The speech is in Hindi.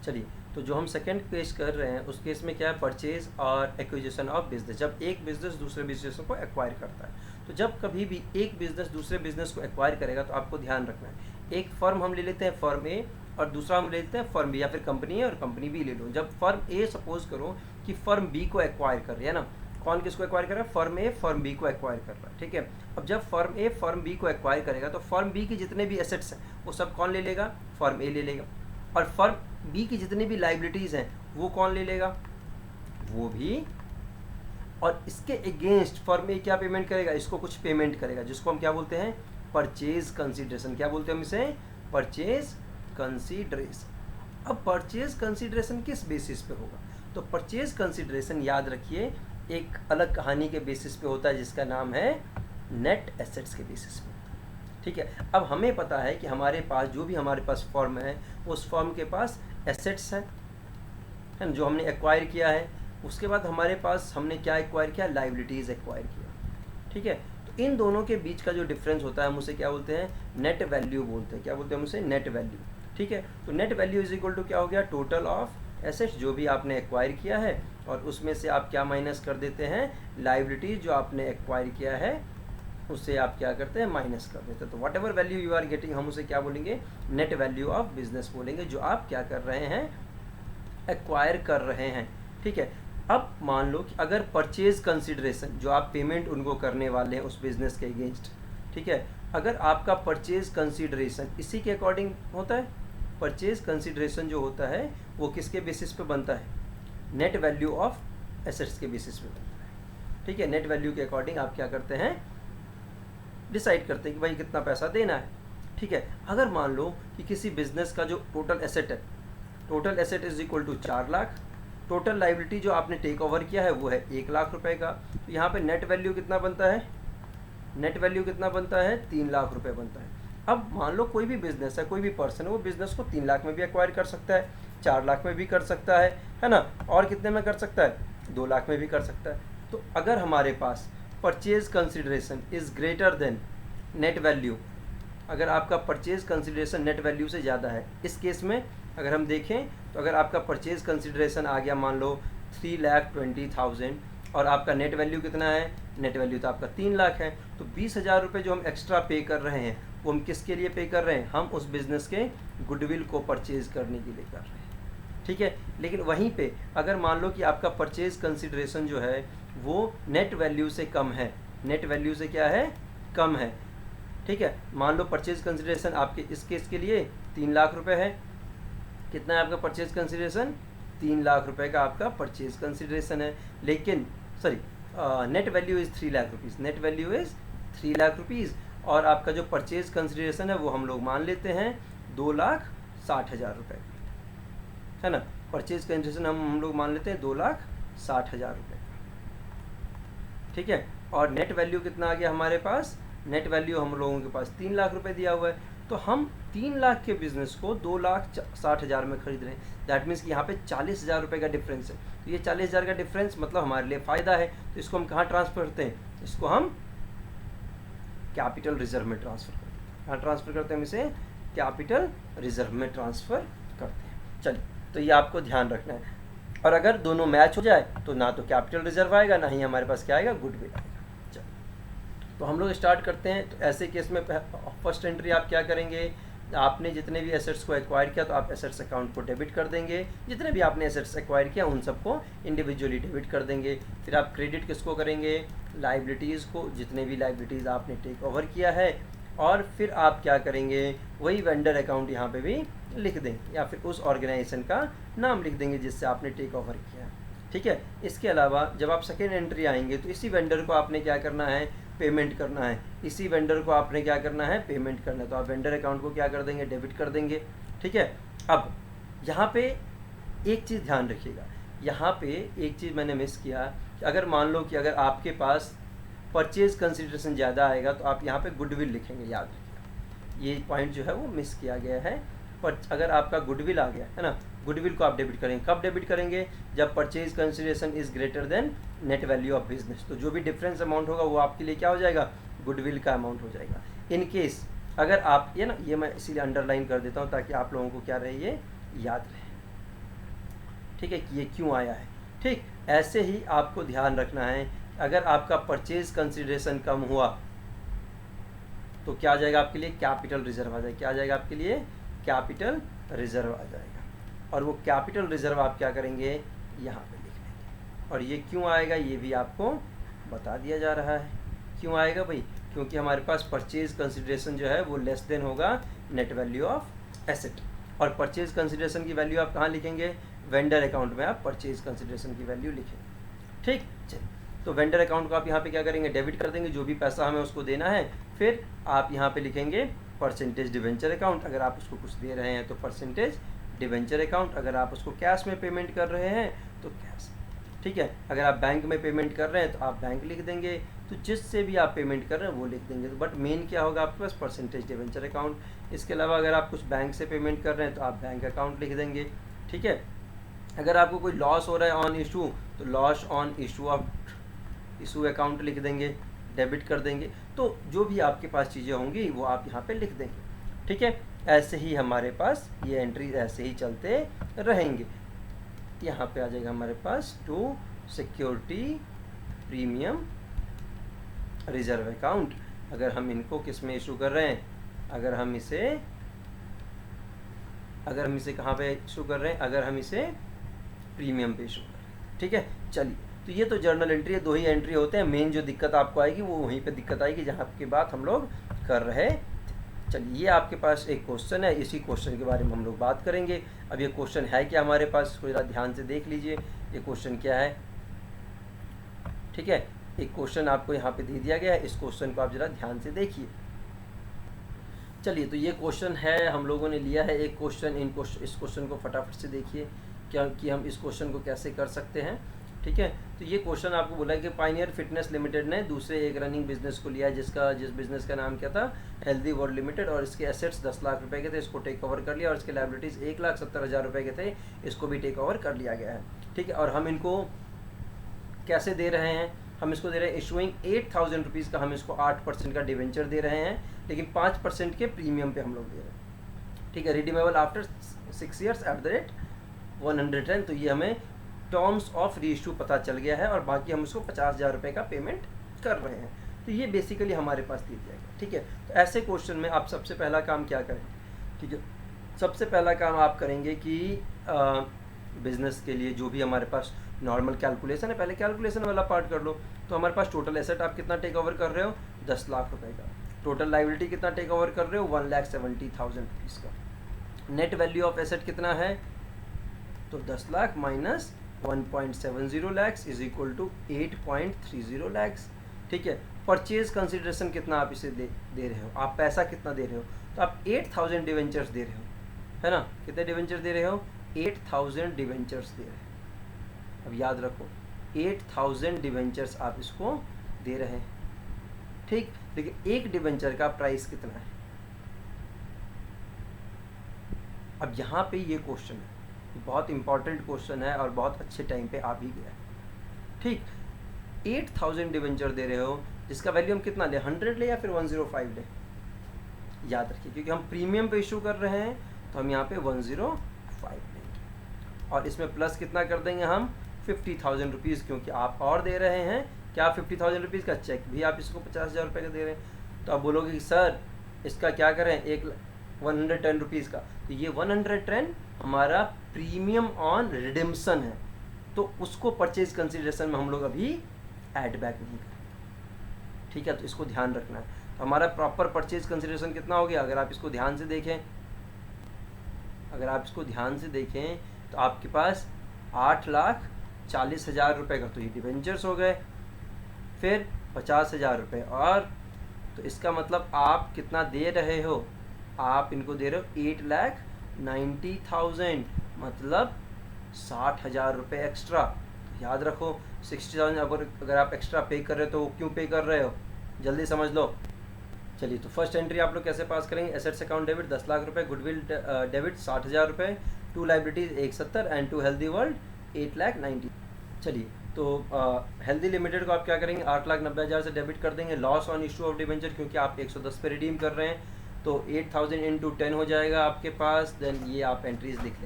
चलिए, तो जो हम सेकंड केस कर रहे हैं उस केस में क्या है, परचेज और एक्विजिशन ऑफ बिजनेस। जब एक बिजनेस दूसरे बिजनेस को एक्वायर करता है, तो जब कभी भी एक बिजनेस दूसरे बिजनेस को एक्वायर करेगा तो आपको ध्यान रखना है, एक फर्म हम ले लेते हैं फर्म ए, और दूसरा हम ले लेते हैं फर्म बी, या फिर कंपनी ए और कंपनी बी ले लो। जब फर्म ए सपोज करो कि फर्म बी को एक्वायर कर रही है ना, कौन किसको एक्वायर कर रहा है, फर्म ए फर्म बी को एक्वायर कर रहा है, ठीक है। अब जब फर्म ए फर्म बी को एक्वायर करेगा तो फर्म बी के जितने भी एसेट्स हैं वो सब कौन ले लेगा, फर्म ए ले लेगा, और फर्म बी की जितनी भी लाइबिलिटीज़ हैं वो कौन ले लेगा, वो भी। और इसके अगेंस्ट फर्म ए क्या पेमेंट करेगा, इसको कुछ पेमेंट करेगा, जिसको हम क्या बोलते हैं, परचेज कंसीडरेशन। क्या बोलते हैं हम इसे, परचेज कंसीडरेशन। अब परचेज कंसीडरेशन किस बेसिस पे होगा, तो परचेज कंसीडरेशन याद रखिए एक अलग कहानी के बेसिस पे होता है, जिसका नाम है नेट एसेट्स के बेसिस पे, ठीक है। अब हमें पता है कि हमारे पास जो भी हमारे पास फर्म है, उस फर्म के पास एसेट्स हैं, है ना, जो हमने एक्वायर किया है। उसके बाद हमारे पास हमने क्या एक्वायर किया, लाइबिलिटीज़ एक्वायर किया, ठीक है। तो इन दोनों के बीच का जो डिफरेंस होता है हम उसे क्या बोलते हैं, नेट वैल्यू बोलते हैं। क्या बोलते हैं हम उसे, नेट वैल्यू, ठीक है। तो net value is equal to क्या हो गया, टोटल ऑफ एसेट्स जो भी आपने एक्वायर किया है, और उसमें से आप क्या माइनस कर देते हैं, लाइबिलिटीज जो आपने एक्वायर किया है उससे आप क्या करते हैं, माइनस कर देते हैं। तो whatever value you are getting हम उसे क्या बोलेंगे, नेट वैल्यू ऑफ बिजनेस बोलेंगे, जो आप क्या कर रहे हैं, एक्वायर कर रहे हैं, ठीक है। अब मान लो कि अगर परचेज कंसिडरेशन जो आप पेमेंट उनको करने वाले हैं उस बिजनेस के अगेंस्ट, ठीक है, अगर आपका परचेज कंसिडरेशन इसी के अकॉर्डिंग होता है, परचेज कंसिडरेशन जो होता है वो किसके बेसिस पे बनता है, नेट वैल्यू ऑफ एसेट्स के बेसिस पे बनता है, ठीक है। नेट वैल्यू के अकॉर्डिंग आप क्या करते हैं, डिसाइड करते हैं कि भाई कितना पैसा देना है, ठीक है। अगर मान लो कि किसी बिजनेस का जो टोटल एसेट है, total asset is equal to 4 lakh, total liability जो आपने टेक ओवर किया है वो है 1 लाख रुपए का, तो यहाँ पे नेट वैल्यू कितना बनता है, नेट वैल्यू कितना बनता है, 3 लाख रुपए बनता है। अब मान लो कोई भी बिजनेस है, कोई भी पर्सन है, वो बिजनेस को 3 लाख में भी एक्वायर कर सकता है, 4 लाख में भी कर सकता है ना, और कितने में कर सकता है, 2 लाख में भी कर सकता है। तो अगर हमारे पास purchase consideration is greater than net value, अगर आपका परचेज कंसिडरेशन नेट वैल्यू से ज़्यादा है, इस केस में अगर हम देखें तो अगर आपका परचेज कंसिडरेशन आ गया मान लो 3,20,000 और आपका नेट वैल्यू कितना है, नेट वैल्यू तो आपका 3 लाख है, तो 20,000 रुपये जो हम एक्स्ट्रा पे कर रहे हैं वो हम किसके लिए पे कर रहे हैं, हम उस बिज़नेस के गुडविल को परचेज करने के लिए कर रहे हैं, ठीक है। लेकिन वहीं पे अगर मान लो कि आपका परचेज कंसिडरेशन जो है वो नेट वैल्यू से कम है, नेट वैल्यू से क्या है, कम है, ठीक है। मान लो परचेज कंसिडरेशन आपके इस केस के लिए 3 लाख रुपए है, कितना है आपका परचेज कंसिडरेशन, 3 लाख रुपए का आपका परचेज कंसिडरेशन है, लेकिन sorry net value is 3 lakh rupees, net value is 3 lakh rupees, और आपका जो परचेज कंसिडरेशन है वो हम लोग मान लेते हैं 2,60,000 रुपये, है ना। परचेज कंसिडरेशन हम लोग मान लेते हैं 2,60,000 रुपये, ठीक है। और नेट वैल्यू कितना आ गया हमारे पास, नेट वैल्यू हम लोगों के पास 3 लाख रुपए दिया हुआ है, तो हम 3 लाख के बिजनेस को 2,60,000 में खरीद रहे हैं। दैट मीन्स कि यहाँ पे 40,000 रुपये का डिफरेंस है, तो ये 40,000 का डिफरेंस मतलब हमारे लिए फ़ायदा है, तो इसको हम कहाँ ट्रांसफ़र करते हैं, इसको हम कैपिटल रिजर्व में ट्रांसफ़र करते हैं। कहाँ ट्रांसफ़र करते हैं हम इसे, कैपिटल रिजर्व में ट्रांसफ़र करते हैं। चलिए, तो ये आपको ध्यान रखना है, और अगर दोनों मैच हो जाए तो ना तो कैपिटल रिजर्व आएगा, ना ही हमारे पास क्या आएगा, गुडविल आएगा। तो हम लोग स्टार्ट करते हैं। तो ऐसे केस में फर्स्ट एंट्री आप क्या करेंगे, आपने जितने भी एसेट्स को एक्वायर किया तो आप एसेट्स अकाउंट को डेबिट कर देंगे, जितने भी आपने एसेट्स एक्वायर किया उन सबको इंडिविजुअली डेबिट कर देंगे। फिर आप क्रेडिट किसको करेंगे, लाइबिलिटीज़ को, जितने भी लाइबिलिटीज़ आपने टेक ओवर किया है, और फिर आप क्या करेंगे, वही वेंडर अकाउंट यहाँ पे भी लिख देंगे, या फिर उस ऑर्गेनाइजेशन का नाम लिख देंगे जिससे आपने टेक ओवर किया, ठीक है। इसके अलावा जब आप सेकेंड एंट्री आएंगे तो इसी वेंडर को आपने क्या करना है, पेमेंट करना है, इसी वेंडर को आपने क्या करना है, पेमेंट करना है, तो आप वेंडर अकाउंट को क्या कर देंगे, डेबिट कर देंगे, ठीक है। अब यहाँ पे एक चीज़ ध्यान रखिएगा, यहाँ पे एक चीज़ मैंने मिस किया कि अगर मान लो कि अगर आपके पास परचेज कंसिडरेशन ज़्यादा आएगा तो आप यहाँ पे गुडविल लिखेंगे, याद रखिएगा, ये पॉइंट जो है वो मिस किया गया है। पर अगर आपका गुडविल आ गया है ना, गुडविल को आप डेबिट करेंगे, कब डेबिट करेंगे, जब purchase consideration is greater than net value of business, तो जो भी डिफरेंस अमाउंट होगा वो आपके लिए क्या हो जाएगा, गुडविल का अमाउंट हो जाएगा। इन केस अगर आप ये ना, ये मैं इसीलिए अंडरलाइन कर देता हूँ ताकि आप लोगों को क्या रहे, ये याद रहे। ठीक है, कि ये क्यों आया है। ठीक, ऐसे ही आपको ध्यान रखना है, अगर आपका परचेज कंसिडरेशन कम हुआ तो क्या आ जाएगा आपके लिए, कैपिटल रिजर्व आ जाएगा। क्या आ जाएगा आपके लिए, कैपिटल रिजर्व आ जाएगा। और वो कैपिटल रिजर्व आप क्या करेंगे, यहाँ पे लिख लेंगे। और ये क्यों आएगा ये भी आपको बता दिया जा रहा है। क्यों आएगा भाई, क्योंकि हमारे पास परचेज कंसिडरेशन जो है वो लेस देन होगा नेट वैल्यू ऑफ एसेट। और परचेज कंसिडरेशन की वैल्यू आप कहाँ लिखेंगे, वेंडर अकाउंट में आप परचेज कंसिडरेशन की वैल्यू लिखेंगे। ठीक, चलिए, तो वेंडर अकाउंट को आप यहाँ पे क्या करेंगे, डेबिट कर देंगे, जो भी पैसा हमें उसको देना है। फिर आप यहाँ पे लिखेंगे परसेंटेज डिवेंचर अकाउंट, अगर आप उसको कुछ दे रहे हैं तो परसेंटेज डिवेंचर अकाउंट, अगर आप उसको कैश में पेमेंट कर रहे हैं तो कैश। ठीक है, अगर आप बैंक में पेमेंट कर रहे हैं तो आप बैंक लिख देंगे, तो जिससे भी आप पेमेंट कर रहे हैं वो लिख देंगे। तो बट मेन क्या होगा आपके पास, परसेंटेज डिवेंचर अकाउंट। इसके अलावा अगर आप कुछ बैंक से पेमेंट कर रहे हैं तो आप बैंक अकाउंट लिख देंगे। ठीक है, अगर आपको कोई लॉस हो रहा है ऑन इशू तो loss on issue of issue account लिख देंगे, डेबिट कर देंगे। तो जो भी आपके पास चीज़ें होंगी वो आप यहाँ पे लिख देंगे। ठीक है, ऐसे ही हमारे पास ये एंट्री ऐसे ही चलते रहेंगे। यहाँ पे आ जाएगा हमारे पास to security premium reserve account. अगर हम इनको किस में इशू कर रहे हैं, अगर हम इसे कहाँ पे इशू कर रहे हैं, अगर हम इसे प्रीमियम पे इशू कर रहे हैं। ठीक है, चलिए, तो ये तो जर्नल एंट्री है, 2 ही एंट्री होते हैं। मेन जो दिक्कत आपको आएगी वो वहीं पे दिक्कत आएगी जहाँ की बात हम लोग कर रहे। चलिए, ये आपके पास एक क्वेश्चन है, इसी क्वेश्चन के बारे में हम लोग बात करेंगे। अब ये क्वेश्चन है क्या हमारे पास, इसको जरा ध्यान से देख लीजिए, ये क्वेश्चन क्या है। ठीक है, एक क्वेश्चन आपको यहाँ पे दे दिया गया है, इस क्वेश्चन को आप जरा ध्यान से देखिए। चलिए, तो ये क्वेश्चन है, हम लोगों ने लिया है एक क्वेश्चन। इस क्वेश्चन को फटाफट से देखिए क्या कि हम इस क्वेश्चन को कैसे कर सकते हैं। ठीक है, तो ये क्वेश्चन आपको बोला है कि पायनियर फिटनेस लिमिटेड ने दूसरे एक रनिंग बिजनेस को लिया है, जिस बिजनेस का नाम क्या था, हेल्दी वर्ल्ड लिमिटेड। और इसके एसेट्स 10 लाख रुपए के थे, इसको टेक ओवर कर लिया। और इसके लायबिलिटीज़ 1,70,000 रुपये के थे, इसको भी टेक ओवर कर लिया गया है। ठीक है, और हम इनको कैसे दे रहे हैं, हम इसको दे रहे हैं इशूइंग 8,000 रुपीज़ का, हम इसको 8% का डिवेंचर दे रहे हैं, लेकिन 5% के प्रीमियम पे हम लोग दे रहे हैं। ठीक है, redeemable after 6 years at the rate 110। तो ये हमें टर्म्स ऑफ रीइशू पता चल गया है, और बाकी हम इसको 50,000 रुपये का पेमेंट कर रहे हैं। तो ये बेसिकली हमारे पास दे दिया गया। ठीक है, तो ऐसे क्वेश्चन में आप सबसे पहला काम क्या करें, ठीक है, सबसे पहला काम आप करेंगे कि बिजनेस के लिए जो भी हमारे पास नॉर्मल कैलकुलेशन है, पहले कैलकुलेशन वाला पार्ट कर लो। तो हमारे पास टोटल एसेट आप कितना टेक ओवर कर रहे हो, 10 लाख रुपए का। टोटल लायबिलिटी कितना टेक ओवर कर रहे हो, 1,70,000 रुपीज़ का। नेट वैल्यू ऑफ एसेट कितना है, तो 10 lakh minus 1.70 lakhs is equal to 8.30 lakhs. ठीक है, परचेज कंसिडरेशन कितना आप इसे दे रहे हो, आप पैसा कितना दे रहे हो, तो आप 8,000 डिवेंचर्स दे रहे हो, है ना। कितने डिवेंचर दे रहे हो, 8,000 डिवेंचर्स दे रहे हैं। अब याद रखो 8,000 डिवेंचर्स आप इसको दे रहे हैं। ठीक, लेकिन एक डिवेंचर का प्राइस कितना है। अब यहाँ पे ये क्वेश्चन है, बहुत इंपॉर्टेंट क्वेश्चन है और बहुत अच्छे टाइम पे आ भी गया है। ठीक, 8,000 डिवेंचर दे रहे हो, जिसका वैल्यू हम कितना ले, 100 ले या फिर 105 ले। याद रखिए, क्योंकि हम प्रीमियम पे इशू कर रहे हैं तो हम यहाँ पे 105 लेंगे, और इसमें प्लस कितना कर देंगे हम, 50,000 रुपीज़, क्योंकि आप और दे रहे हैं क्या, 50,000 रुपीज़ का चेक भी आप इसको 50,000 रुपये का दे रहे हैं। तो आप बोलोगे कि सर इसका क्या करें, 110 रुपीज़ का। तो ये 110 हमारा प्रीमियम ऑन रिडेम्पशन है, तो उसको परचेज कंसिडरेशन में हम लोग अभी ऐड बैक नहीं करेंगे। ठीक है, तो इसको ध्यान रखना है। तो हमारा प्रॉपर परचेज कंसिडरेशन कितना हो गया, अगर आप इसको ध्यान से देखें, तो आपके पास 8,40,000 रुपये का तो ये डिवेंचर्स हो गए, फिर 50,000 रुपये, और तो इसका मतलब आप कितना दे रहे हो, आप इनको दे रहे हो 8,90,000, मतलब 60,000 रुपये एक्स्ट्रा। तो याद रखो 60,000 अगर आप एक्स्ट्रा पे कर रहे हो तो वो क्यों पे कर रहे हो, जल्दी समझ लो। चलिए, तो फर्स्ट एंट्री आप लोग कैसे पास करेंगे, एसेट्स अकाउंट डेबिट 10 लाख रुपये, गुडविल डेबिट 60,000 रुपये, to liabilities 170 and to healthy world 8,90,000। चलिए, तो हेल्दी लिमिटेड को आप क्या करेंगे, 8,90,000 से डेबिट कर देंगे, loss on issue of debenture, क्योंकि आप 110 पे रिडीम कर रहे हैं, तो 8,000 × 10 हो जाएगा आपके पास। देन ये आप एंट्रीज लिख लेंगे।